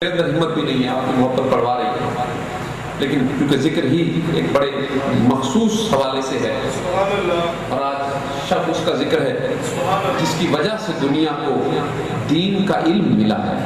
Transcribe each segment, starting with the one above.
اندر ہمت بھی نہیں ہے، آپ کی محبت بڑھوا رہی ہے، لیکن کیونکہ ذکر ہی ایک بڑے مخصوص حوالے سے ہے اور آج شب اس کا ذکر ہے جس کی وجہ سے دنیا کو دین کا علم ملا ہے۔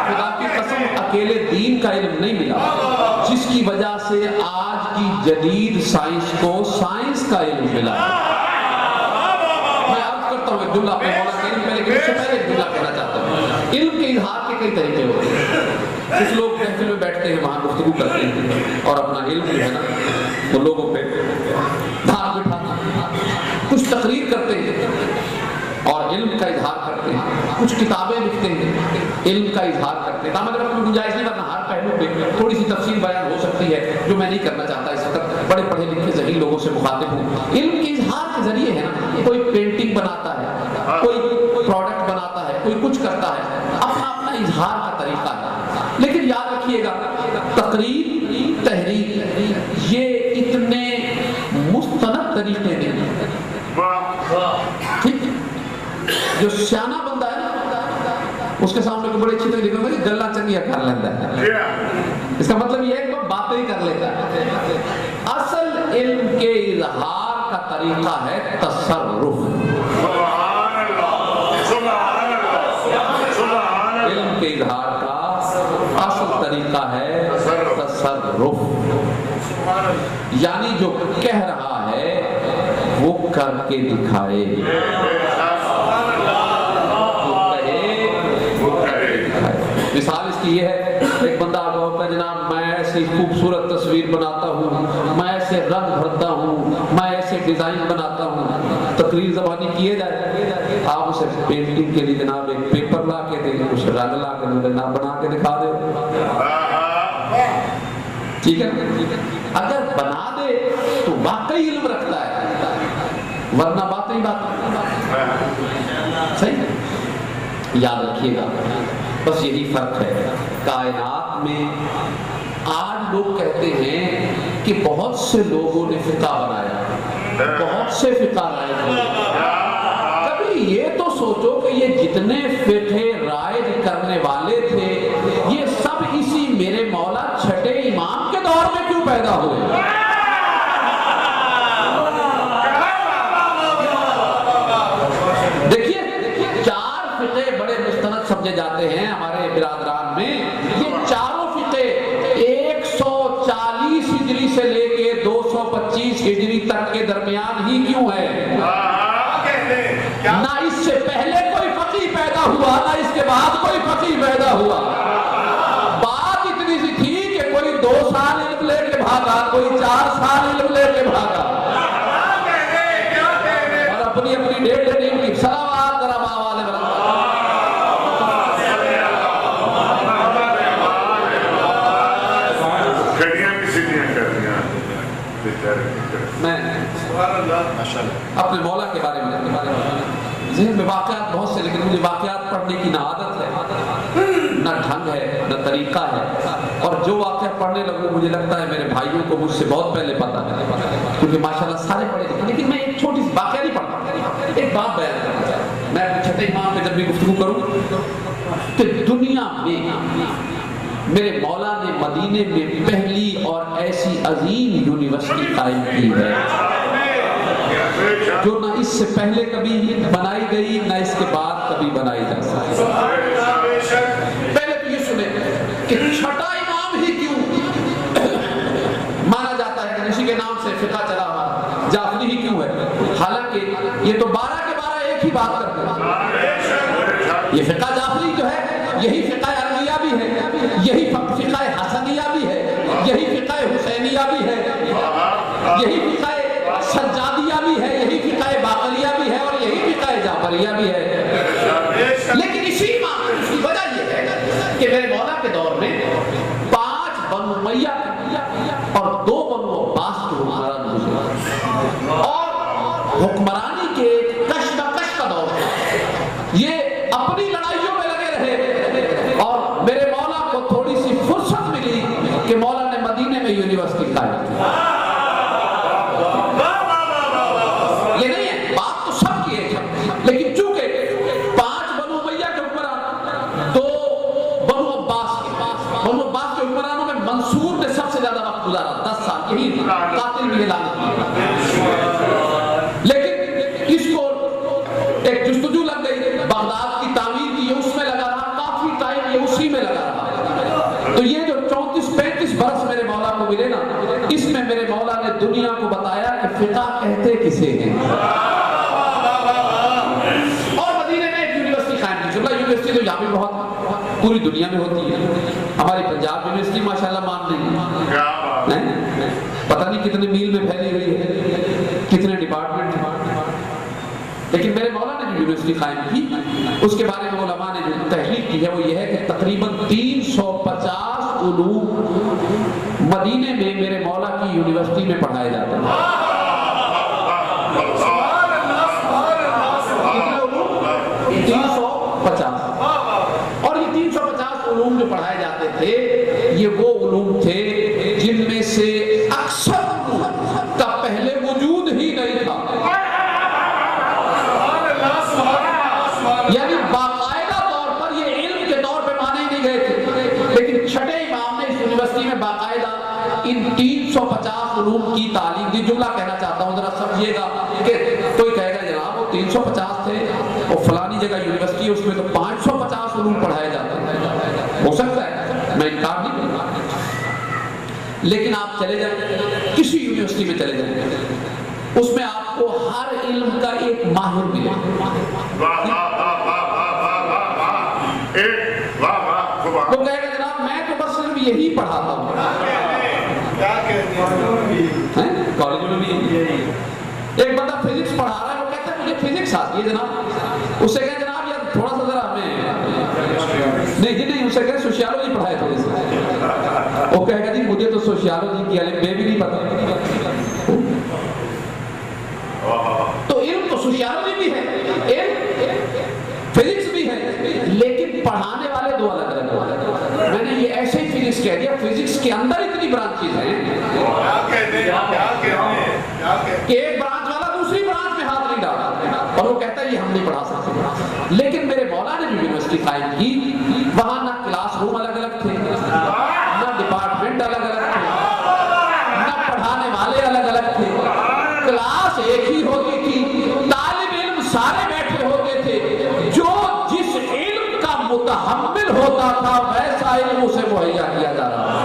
خدا کی قسم اکیلے دین کا علم نہیں ملا، جس کی وجہ سے آج کی جدید سائنس کو سائنس کا علم ملا ہے۔ میں عرض کرتا ہوں ایک جملہ اپنے مولا کے علم میں، لیکن اس سے پہلے ایک جملہ کہنا چاہتا ہوں۔ علم کے اظہار کے کئی طریقے ہوتے ہیں۔ کچھ لوگ محفل میں بیٹھتے ہیں، وہاں گفتگو کرتے ہیں اور اپنا علم جو ہے نا وہ لوگوں پہ دھار بٹھاتے ہیں، کچھ تقریر کرتے ہیں اور علم کا اظہار کرتے ہیں، کچھ کتابیں لکھتے ہیں، علم کا اظہار کرتے ہیں۔ تاہم اگر اپنی گنجائش نہیں کرنا، ہر پہلو پہ تھوڑی سی تفصیل بیان ہو سکتی ہے جو میں نہیں کرنا چاہتا اس وقت، بڑے پڑھے لکھے ذہین لوگوں سے مخاطب ہوں۔ علم کے اظہار کے ذریعے ہے نا، کوئی پینٹنگ بناتا ہے، کوئی پروڈکٹ بناتا ہے، کوئی کچھ کرتا ہے، اپنا اپنا اظہار کا طریقہ ہے۔ لیکن یاد رکھیے گا، تقریر، تحریر یہ اتنے مستند طریقے نہیں ہیں۔ ٹھیک، جو سیانا بندہ ہے نا، اس کے سامنے کو بڑے اچھی طریقے لکھا کہ گلا چنگیا کر لیتا ہے، اس کا مطلب یہ ہے کہ وہ باتیں ہی کر لیتا ہے۔ اصل علم کے اظہار کا طریقہ ہے تصرف۔ علم کے اظہار کا اصل طریقہ ہے تصرف، یعنی جو کہہ رہا ہے وہ کر کے دکھائے، مثال اس کی یہ ہے، ایک بندہ آگا ہوتا ہے، جناب میں ایسی خوبصورت تصویر بناتا ہوں، میں ایسے رنگ بھرتا ہوں، میں ایسے ڈیزائن بناتا ہوں، تقریر زبانی کیے جائے، آپ اسے پینٹنگ کے لیے جناب ایک پیپر لا کے دیں، اسے رنگ لا کے نام بنا کے دکھا دے، ٹھیک ہے؟ اگر بنا دے تو واقعی علم رکھتا ہے، ورنہ بات نہیں بات صحیح۔ یاد رکھیے گا، بس یہی فرق ہے کائنات میں۔ آج لوگ کہتے ہیں کہ بہت سے لوگوں نے فقہ بنایا، بہت سے فقہ رائج ہوئے۔ کبھی یہ تو سوچو کہ یہ جتنے فقہ رائج کرنے والے تھے، یہ سب اسی میرے مولا چھٹے امام کے دور میں کیوں پیدا ہوئے؟ دیکھیے، چار فقہ بڑے مستند سمجھے جاتے ہیں ہمارے برادران میں۔ یہ چاروں فقہ 140 ہجری سے لے کے 225 ہجری تک کے درمیان ہی کیوں ہے؟ نہ اس سے پہلے کوئی فقیہ پیدا ہوا، نہ اس کے بعد کوئی فقیہ پیدا ہوا۔ بات اتنی سی تھی کہ کوئی 2 سال علم لے کے بھاگا، کوئی 4 سال علم لے کے بھاگا، اور اپنی اپنی ڈیڑھ علم کی سلامات کرا باوالے برکات۔ میں اپنے مولا کے بارے میں ذہن میں واقعات بہت سے، لیکن مجھے واقعات پڑھنے کی نہ عادت ہے، نہ ڈھنگ ہے، نہ طریقہ ہے، اور جو واقعہ پڑھنے لگوں مجھے لگتا ہے میرے بھائیوں کو مجھ سے بہت پہلے پتا ہے، کیونکہ ماشاءاللہ سارے پڑھے لکھے۔ لیکن میں ایک چھوٹی سی واقعہ نہیں پڑھتا، ایک بات بیان کرنا چاہتا ہوں۔ میں چھٹے امام پہ جب بھی گفتگو کروں کہ دنیا میں میرے مولا نے مدینے میں پہلی اور ایسی عظیم یونیورسٹی قائم کی ہے جو نہ اس سے پہلے کبھی بنائی گئی، نہ اس کے بعد کبھی بنائی جا سکتی۔ پہلے تو یہ سنیں کہ چھٹا امام ہی کیوں مانا جاتا ہے کہ اسی کے نام سے فقہ چلا ہوا، جعفری ہی کیوں ہے، حالانکہ یہ تو 12 کے 12 ایک ہی بات کرتے ہیں۔ یہ فقہ جعفری جو ہے، یہی فقہ عربیہ بھی ہے، یہی فقہ حسنیہ بھی ہے، یہی فقہ حسینیہ بھی ہے، یہی فقہ سجادیہ بھی ہے، یہی فقہ باقریہ بھی ہے، اور یہی فقہ جعفریہ بھی ہے۔ لیکن اسی امام اس کی وجہ یہ ہے کہ میرے مولا کے دور میں 5 بنو امیہ اور 2 بنو عباس کے حکمران گزرے، اور حکمرانی کے کشمکش کا دور تھا۔ یہ اپنی لڑائیوں میں لگے رہے، اور میرے مولا کو تھوڑی سی فرصت ملی کہ مولا نے مدینے میں یونیورسٹی قائم کی۔ یہ نہیں ہے، بات تو سب کی ہے، لیکن چونکہ 5 بنو امیہ کے حکمران اسی میں لگا رہا. تو یہ جو 34-35 برس میرے مولا کو ملے نا، اس میں میرے مولا نے دنیا کو بتایا کہ فقہ کہتے کسے ہیں. اور مدینے میں ایک یونیورسٹی قائم کی. شملہ یونیورسٹی تو یہاں بھی بہت پوری دنیا میں ہوتی ہے. ہماری پنجاب یونیورسٹی ماشاءاللہ مان رہی ہے، پتہ نہیں کتنے میل میں پھیلی ہوئی ہے، کتنے ڈپارٹمنٹ ہیں. لیکن میرے مولا نے جو یونیورسٹی قائم کی، اس کے بارے میں علماء نے جو تحقیق کی ہے وہ یہ ہے کہ تقریباً 350 علوم مدینے میں میرے مولا کی یونیورسٹی میں پڑھائے جاتے ہیں. 350. اور یہ 350 علوم جو پڑھائے جاتے تھے، یہ وہ علوم تھے جن میں سے اکثر کا پہلے وجود ہی نہیں تھا. یعنی باقاعدہ طور پر یہ علم کے طور پہ مانے ہی نہیں گئے تھے. لیکن چھٹے امام نے اس یونیورسٹی میں باقاعدہ ان 350 علوم کی تعلیم دی. جملہ کہنا چاہتا ہوں، ذرا سمجھیے گا کہ کوئی کہے گا جناب وہ 350 تھے اور فلانی جگہ یونیورسٹی ہے اس میں تو 550 علوم پڑھائے جاتے ہیں. ہو سکتا ہے، میں انکار نہیں کروں. لیکن آپ چلے جائیں کسی یونیورسٹی میں چلے جائیں، اس میں آپ کو ہر علم کا ایک ماہر ملے. وہ کہے گا جناب میں تو بس صرف یہی پڑھاتا ہوں. کالج میں بھی ایک بندہ فزکس پڑھا رہا ہے، وہ کہتا ہے مجھے فزکس آتی ہے جناب. اس سے کہے جناب یار تھوڑا سا ذرا ہمیں نہیں اسے کہے سوشیالوجی پڑھائے تھوڑے سے. وہ کہے گا جی مجھے تو سوشیالوجی کی الف بے بھی نہیں پتا. تو علم تو سوشیالوجی بھی ہے، علم فزکس بھی ہے، لیکن پڑھانے والے دو الگ الگ ہیں. میں نے یہ ایسے ہی فزکس کہہ دیا. فزکس کے اندر اتنی برانچز ہیں کہ ایک برانچ والا دوسری برانچ میں ہاتھ نہیں ڈالتا اور وہ کہتا ہے یہ ہم نہیں پڑھا سکتے. لیکن میرے مولا نے جو یونیورسٹی قائم کی، وہاں نہ کلاس روم الگ الگ تھے، نہ ڈپارٹمنٹ الگ الگ تھے، نہ پڑھانے والے الگ الگ تھے. کلاس ایک ہی ہوتی تھی، طالب علم سارے بیٹھے ہوتے تھے. جو جس علم کا متحمل ہوتا تھا ویسا علم اسے مہیا کیا جا رہا تھا.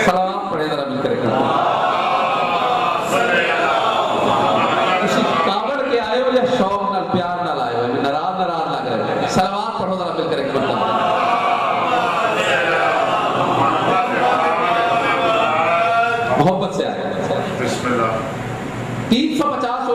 سلام پڑھے ذرا مل کر. کسی کاوڑ کے آئے ہو یا شوق نہ پیار نہ لائے ہو، ناراض نہ کر. سلامات پڑھو ذرا مل کر. محبت سے آئے. 350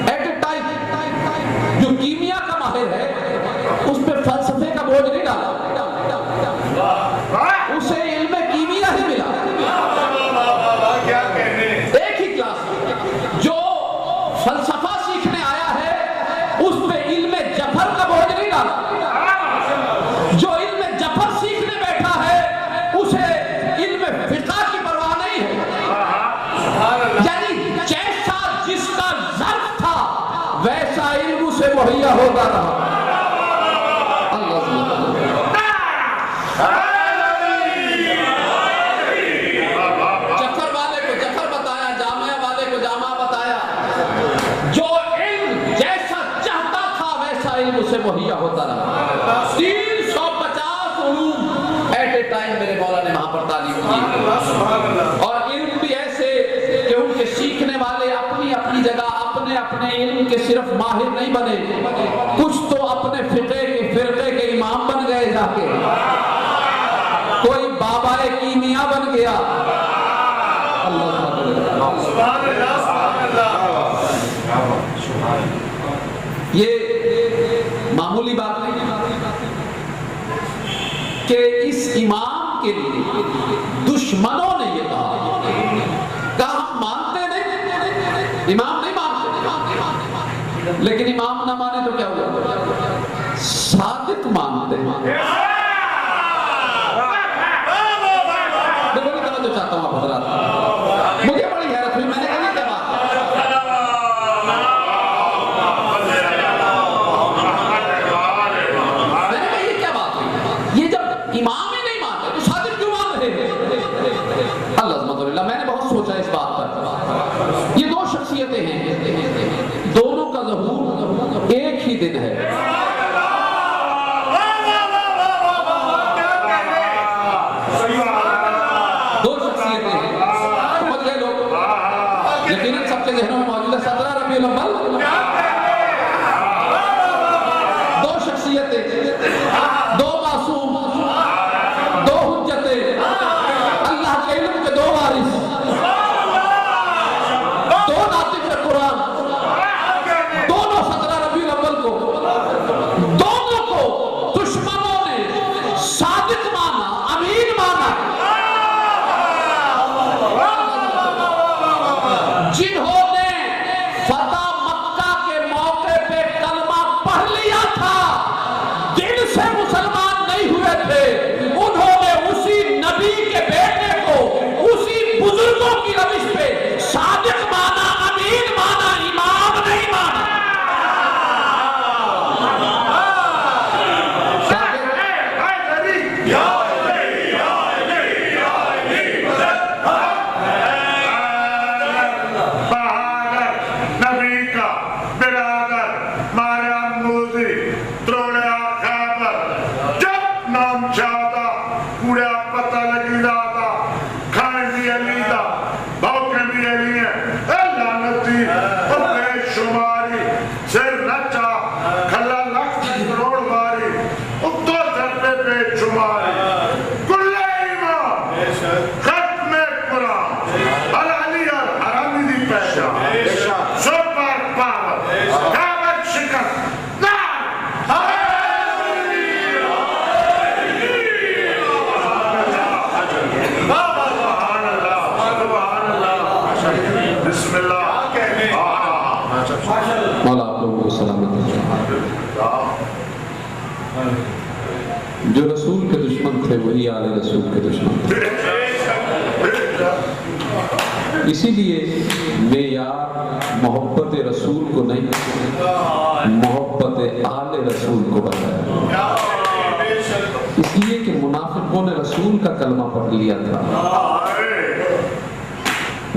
ایٹ اے ٹائم. جو کیمیا کا ماہر ہے اس پہ فلسفے کا بوجھ نہیں ڈالا، اسے علم کیمیا ہی ملا. ایک ہی کلاس جو فلسفہ سیکھنے آیا ہے اس پہ علم جفر کا بوجھ نہیں ڈالا. جو علم جفر سیکھنے بیٹھا ہے اسے علم فقہ کی پرواہ نہیں ہے. یعنی جیسا جس کا ظرف تھا ویسا علم اسے مہیا ہوتا رہا. جفر والے کو جفر بتایا، جامعہ والے کو جامعہ بتایا. جو علم جیسا چاہتا تھا ویسا علم اسے مہیا ہوتا رہا. 350 علوم ایٹ اے ٹائم میرے مولا نے وہاں پر تعلیم کی. اور علم بھی ایسے کہ ان کے سیکھنے والے اپنی اپنی جگہ اپنے علم کے صرف ماہر نہیں بنے، کچھ تو اپنے فرقے کے امام بن گئے جا کے. کوئی بابا کیمیا بن گیا. یہ معمولی بات نہیں کہ اس امام کے لیے دشمنوں نے یہ کہا ہم مانتے نہیں، امام نہیں مانتے. لیکن امام نہ مانے تو کیا ہوا؟ صادق مانتے ہیں. میں بڑی توجہ چاہتا ہوں آپ حضرات. مجھے بڑی حیرت ہوئی. میں نے کہا کیا بات ہے؟ میں نے کہا یہ کیا بات ہوئی؟ یہ جب امام ہی نہیں مانتے تو صادق کیوں مان رہے ہیں؟ اللہ عظمت اللہ. میں نے بہت سوچا اس بات پر. یہ دو شخصیتیں ہیں، دونوں کا ظہور ہی دن ہے. دو شخصیتیں ہیں, سمجھ گئے لوگ؟ یقیناً سب کے ذہنوں میں موجود ہے 17 ربیع الاول. دو شخصیتیں, دو معصوم, دو حجتیں, اللہ کے علم کے دو وارث, دو ناطق قرآن, دونوں 17 ربیع الاول کو, دونوں کو دشمنوں نے صادق مانا, امین مانا. جنہوں نے فتح مکہ کے موقع پہ کلمہ پڑھ لیا تھا, دل سے مسلمان نہیں ہوئے تھے, انہوں نے اسی نبی کے بیٹے کو اسی بزرگوں کی روش پہ صادق مانا, امین مانا, امام نہیں مانا. مولا آپ لوگوں کو سلامت رکھے. جو رسول کے دشمن تھے وہی آل رسول کے دشمن تھے. اسی لیے معیار محبت رسول کو نہیں, محبت آل رسول کو بتایا. اس لیے کہ منافقوں نے رسول کا کلمہ پڑھ لیا تھا,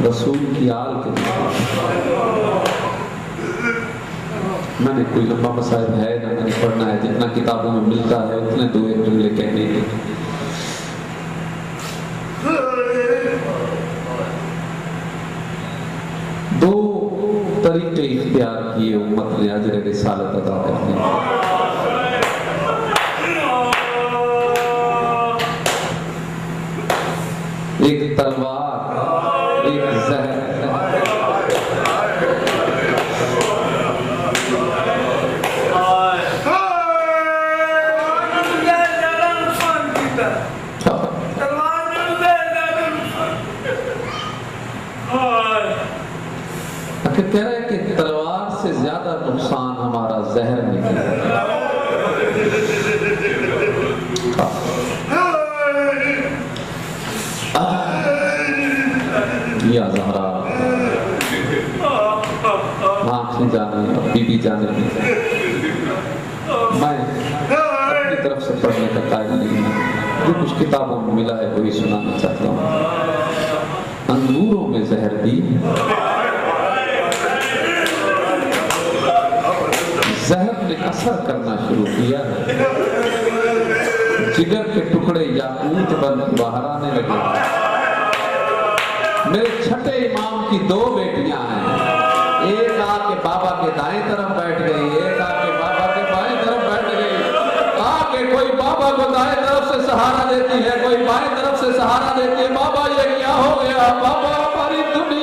رسول کی آل کے دشمن. میں نے کوئی لمبا مسائل ہے نہ میں نے پڑھنا ہے, جتنا کتابوں میں ملتا ہے اتنے دو ایک جملے کہنے ہیں. دو طریقے اختیار کیے امت نے اجر رسالت ادا کرنے. ایک تلوار, ایک زہر. کہہ رہے کہ تلوار سے زیادہ نقصان ہمارا زہر نہیں ہے. یا زہرا آنکھیں جانے اور بی بی جانے. میں اپنی طرف سے پڑھنے کا قائل نہیں ہوں, جو کچھ کتابوں میں ملا ہے وہی سنانا چاہتا ہوں. انگوروں میں زہر دی, زہر نے اثر کرنا شروع کیا, جگر کے ٹکڑے یاقوت بن باہر آنے لگے. میرے چھٹے امام کی دو بیٹیاں ہیں, ایک آ کے بابا کے دائیں طرف بیٹھ گئی, ایک آ کے بابا کے بائیں طرف بیٹھ گئی. آ کے کوئی بابا کو دائیں طرف سے سہارا دیتی ہے, کوئی بائیں طرف سے سہارا دیتی ہے. بابا یہ کیا ہو گیا, بابا ہماری دنیا